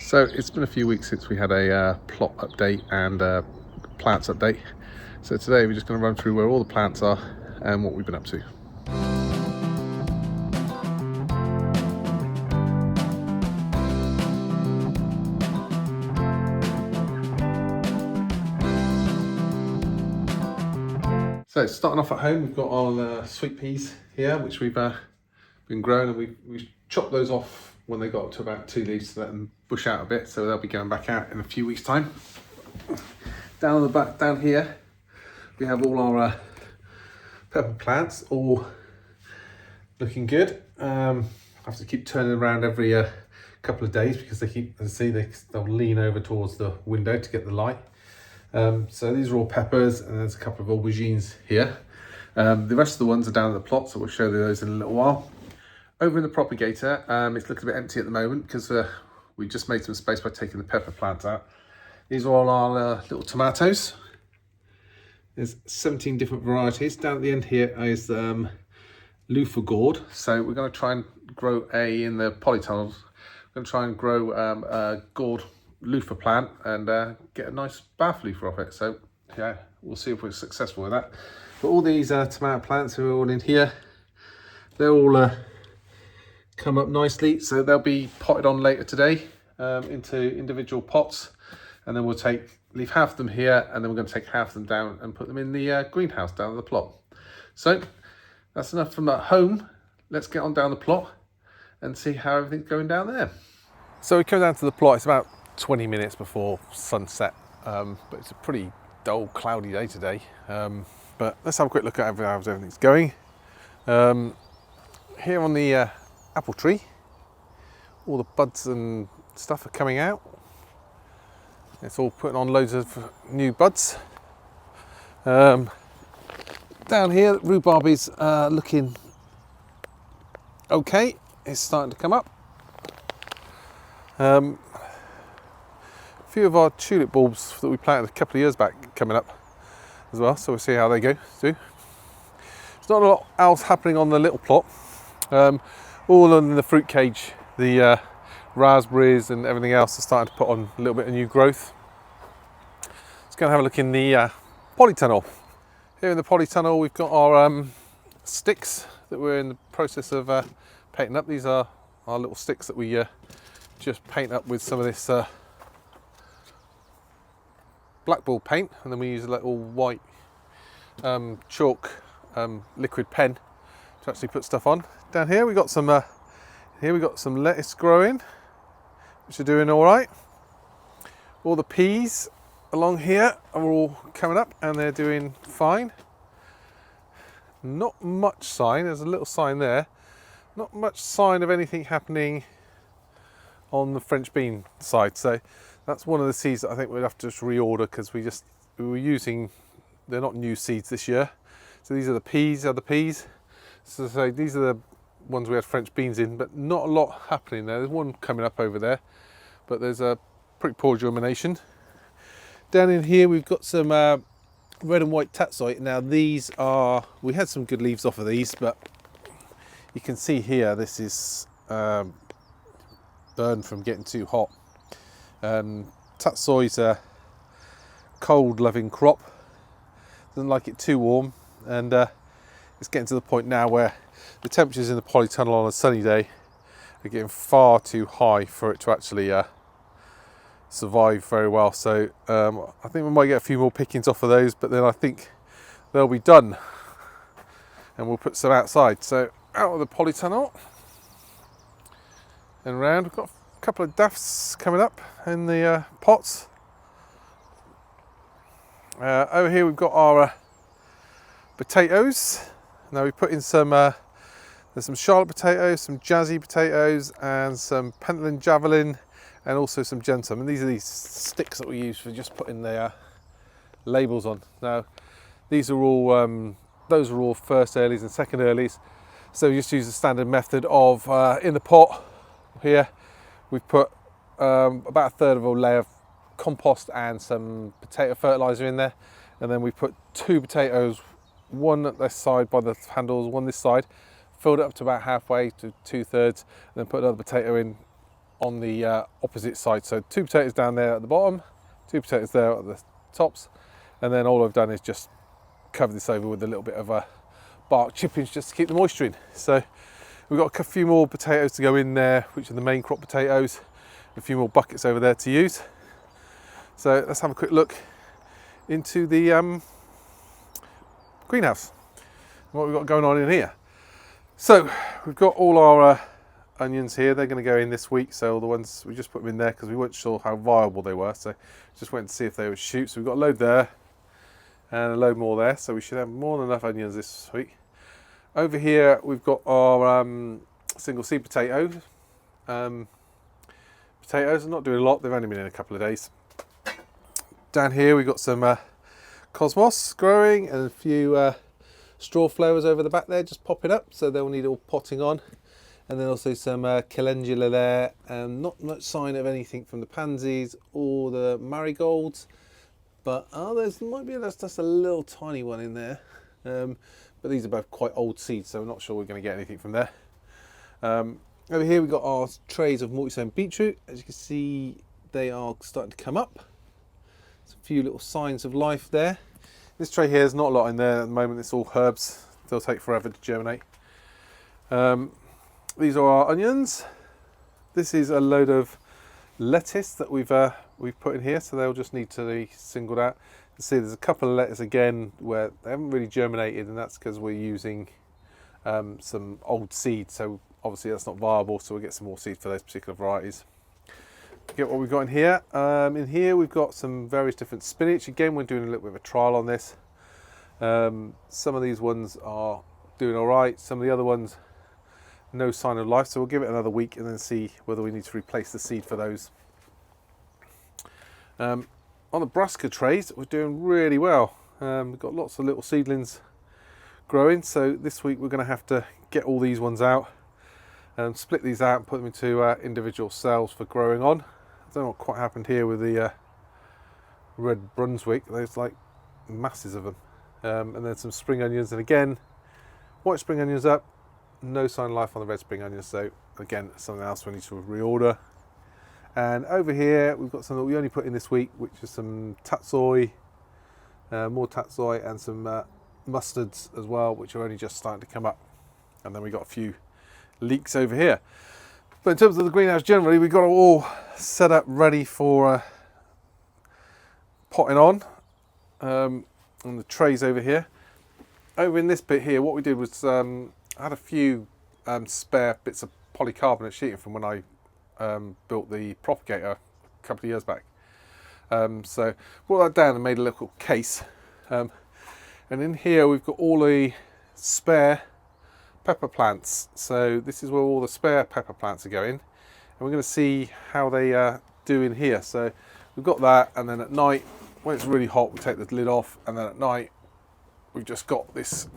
So it's been a few weeks since we had a plot update and plants update. So today we're just going to run through where all the plants are and what we've been up to. So starting off at home, we've got our sweet peas here, which we've been growing, and we've chopped those off when they got up to about 2 leaves to let them bush out a bit, so they'll be going back out in a few weeks' time. Down the back, down here, we have all our pepper plants, all looking good. I have to keep turning around every couple of days because they keep, as I see, they'll lean over towards the window to get the light. So these are all peppers, and there's a couple of aubergines here. The rest of the ones are down at the plot, so we'll show you those in a little while. Over in the propagator, it's looking a bit empty at the moment because we just made some space by taking the pepper plant out. These are all our little tomatoes. There's 17 different varieties. Down at the end here is loofah gourd. So we're going to try and grow in the polytunnels. We're going to try and grow a gourd loofah plant and get a nice bath loofah off it. So yeah, we'll see if we're successful with that. But all these tomato plants are all in here. They're all come up nicely, so they'll be potted on later today into individual pots, and then we'll leave half of them here, and then we're going to take half of them down and put them in the greenhouse down at the plot. So that's enough from at home. Let's get on down the plot and see how everything's going down there. So we come down to the plot. It's about 20 minutes before sunset, but it's a pretty dull, cloudy day today. But let's have a quick look at how everything's going. Here on the apple tree, all the buds and stuff are coming out. It's all putting on loads of new buds. Down here, rhubarb is looking okay. It's starting to come up. A few of our tulip bulbs that we planted a couple of years back coming up as well, so we'll see how they go too. There's not a lot else happening on the little plot. All in the fruit cage, the raspberries and everything else are starting to put on a little bit of new growth. Let's go and have a look in the polytunnel. Here in the polytunnel we've got our sticks that we're in the process of painting up. These are our little sticks that we just paint up with some of this blackball paint, and then we use a little white chalk liquid pen to actually put stuff on. Down here we got some lettuce growing, which are doing all right. All the peas along here are all coming up and they're doing fine. Not much sign, there's a little sign there. Not much sign of anything happening on the French bean side. So that's one of the seeds that I think we'd have to just reorder because we were using, they're not new seeds this year. So these are the peas, So these are the ones we had French beans in, but not a lot happening there. There's one coming up over there, but there's a pretty poor germination. Down in here we've got some red and white tatsoi. Now these are, we had some good leaves off of these, but you can see here this is burned from getting too hot. Tatsoi's a cold loving crop, doesn't like it too warm, and it's getting to the point now where the temperatures in the polytunnel on a sunny day are getting far too high for it to actually survive very well. So I think we might get a few more pickings off of those, but then I think they'll be done and we'll put some outside. So out of the polytunnel and round, we've got a couple of dafts coming up in the pots. Over here we've got our potatoes. Now we put in some, there's some Charlotte potatoes, some Jazzy potatoes, and some Pentland Javelin, and also some Gentum. And these are these sticks that we use for just putting the labels on. Now these are all, those are all first earlies and second earlies. So we just use the standard method of, in the pot here, we've put about a third of a layer of compost and some potato fertilizer in there. And then we put 2 potatoes, one at this side by the handles, one this side, filled it up to about halfway to 2/3, and then put another potato in on the opposite side. So 2 potatoes down there at the bottom, 2 potatoes there at the tops, and then all I've done is just cover this over with a little bit of bark chippings just to keep the moisture in. So we've got a few more potatoes to go in there, which are the main crop potatoes, a few more buckets over there to use. So let's have a quick look into the greenhouse, what we've got going on in here. So we've got all our onions here. They're going to go in this week, so all the ones we just put them in there because we weren't sure how viable they were, so just went to see if they would shoot. So we've got a load there and a load more there, so we should have more than enough onions this week. Over here we've got our single seed potatoes. Potatoes are not doing a lot, they've only been in a couple of days. Down here we've got some cosmos growing and a few straw flowers over the back there just popping up, so they'll need all potting on. And then also some calendula there, and not much sign of anything from the pansies or the marigolds, but there's might be just a little tiny one in there, but these are both quite old seeds, so we're not sure we're going to get anything from there. Over here we've got our trays of multi-sown beetroot. As you can see, they are starting to come up. There's a few little signs of life there. This tray here is not a lot in there at the moment. It's all herbs. They'll take forever to germinate. These are our onions. This is a load of lettuce that we've put in here, so they'll just need to be singled out. You see there's a couple of lettuce again where they haven't really germinated, and that's because we're using some old seed, so obviously that's not viable, so we'll get some more seed for those particular varieties. Get what we've got in here. In here we've got some various different spinach. Again, we're doing a little bit of a trial on this. Some of these ones are doing all right, some of the other ones no sign of life, so we'll give it another week and then see whether we need to replace the seed for those. On the brassica trays we're doing really well. We've got lots of little seedlings growing, so this week we're going to have to get all these ones out and split these out and put them into individual cells for growing on. I don't know what quite happened here with the red Brunswick. There's like masses of them. And then some spring onions, and again white spring onions up, no sign of life on the red spring onions, so again something else we need to reorder. And over here we've got something that we only put in this week, which is some tatsoi, more tatsoi, and some mustards as well, which are only just starting to come up. And then we've got a few leeks over here. But in terms of the greenhouse generally, we've got it all set up ready for potting on the trays over here. Over in this bit here, what we did was I had a few spare bits of polycarbonate sheeting from when I built the propagator a couple of years back. So brought that down and made a little case. And in here we've got all the spare pepper plants. So this is where all the spare pepper plants are going. And we're going to see how they do in here. So we've got that, and then at night, when it's really hot, we take the lid off, and then at night we've just got this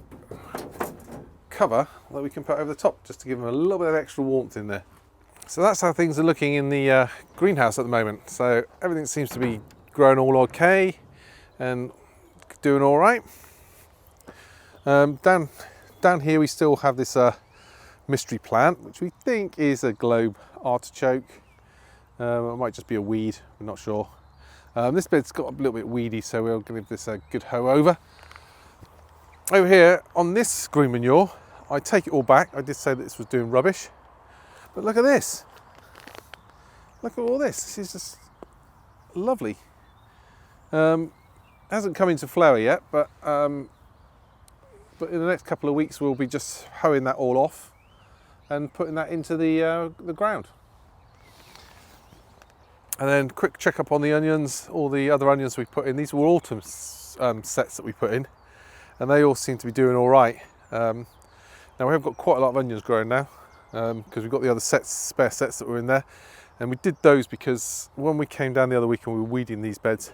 cover that we can put over the top just to give them a little bit of extra warmth in there. So that's how things are looking in the greenhouse at the moment. So everything seems to be growing all okay and doing all right. Down here we still have this mystery plant, which we think is a globe artichoke. It might just be a weed, we're not sure. This bed's got a little bit weedy, so we'll give this a good hoe over. Over here on this green manure, I take it all back. I did say that this was doing rubbish, but look at this. Look at all this. This is just lovely. Hasn't come into flower yet, but in the next couple of weeks we'll be just hoeing that all off and putting that into the ground. And then quick check up on the onions, all the other onions we put in. These were autumn sets that we put in, and they all seem to be doing all right. Now we have got quite a lot of onions growing now, because we've got the other spare sets that were in there, and we did those because when we came down the other week and we were weeding these beds,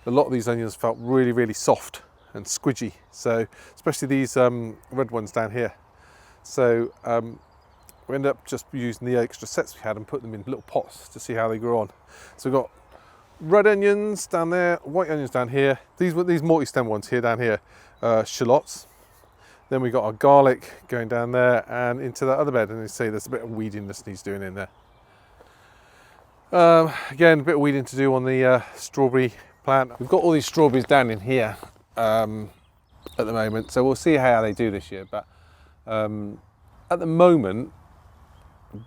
a lot of these onions felt really, really soft and squidgy. So especially these red ones down here. So we ended up just using the extra sets we had and put them in little pots to see how they grew on. So we've got red onions down there, white onions down here. These multi-stem ones here down here, shallots. Then we got our garlic going down there and into that other bed, and you see there's a bit of weediness needs doing in there. Again, a bit of weeding to do on the strawberry plant. We've got all these strawberries down in here at the moment, so we'll see how they do this year. But at the moment,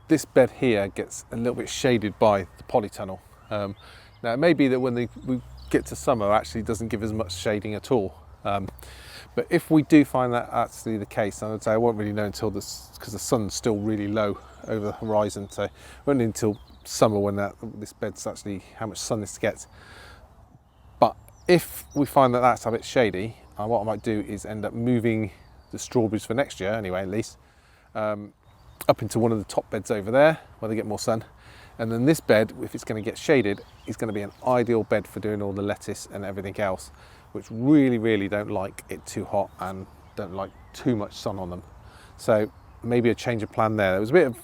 this bed here gets a little bit shaded by the polytunnel. Now it may be that when we get to summer, actually doesn't give as much shading at all. But if we do find that actually the case, I'd say I won't really know until this, because the sun's still really low over the horizon, so it won't be until summer when this bed's actually how much sun this gets. But if we find that that's a bit shady, what I might do is end up moving the strawberries for next year anyway, at least, up into one of the top beds over there where they get more sun. And then this bed, if it's going to get shaded, is going to be an ideal bed for doing all the lettuce and everything else, which really don't like it too hot and don't like too much sun on them. So maybe a change of plan there. There was a bit of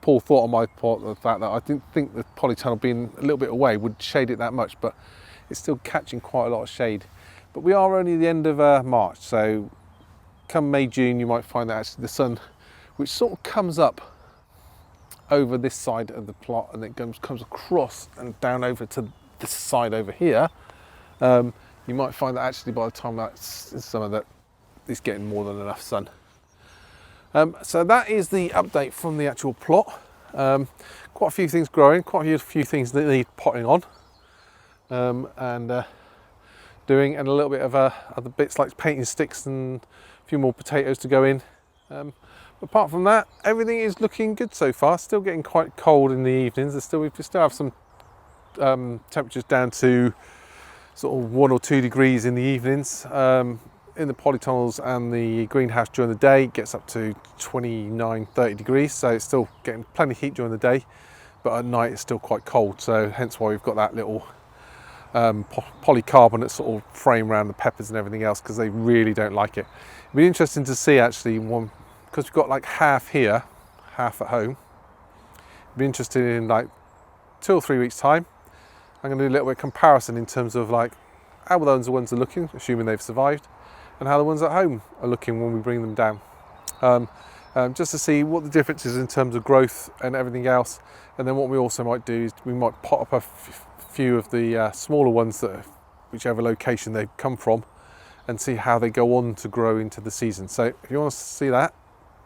poor thought on my part, the fact that I didn't think the polytunnel being a little bit away would shade it that much, but it's still catching quite a lot of shade. But we are only the end of March, so come May, June, you might find that actually the sun, which sort of comes up over this side of the plot and it comes across and down over to this side over here, you might find that actually by the time that's in summer that it's getting more than enough sun. So that is the update from the actual plot. Quite a few things growing, quite a few things that need potting on and doing, and a little bit of other bits like painting sticks and a few more potatoes to go in. Apart from that, everything is looking good so far. Still getting quite cold in the evenings. We still have some temperatures down to sort of 1 or 2 degrees in the evenings. In the polytunnels and the greenhouse during the day, it gets up to 29, 30 degrees. So it's still getting plenty of heat during the day, but at night it's still quite cold. So hence why we've got that little polycarbonate sort of frame around the peppers and everything else, because they really don't like it. It'll be interesting to see actually because we've got like half here, half at home. Be interested in like 2 or 3 weeks time. I'm going to do a little bit of comparison in terms of like how those ones are looking, assuming they've survived, and how the ones at home are looking when we bring them down. Just to see what the difference is in terms of growth and everything else. And then what we also might do is we might pot up a few of the smaller ones, that whichever location they've come from, and see how they go on to grow into the season. So if you want to see that,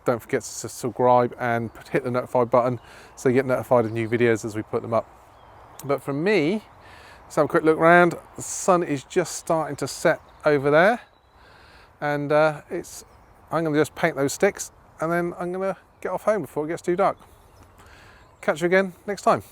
don't forget to subscribe and hit the notify button so you get notified of new videos as we put them up. But from me, let's have a quick look around. The sun is just starting to set over there, and I'm going to just paint those sticks and then I'm going to get off home before it gets too dark. Catch you again next time.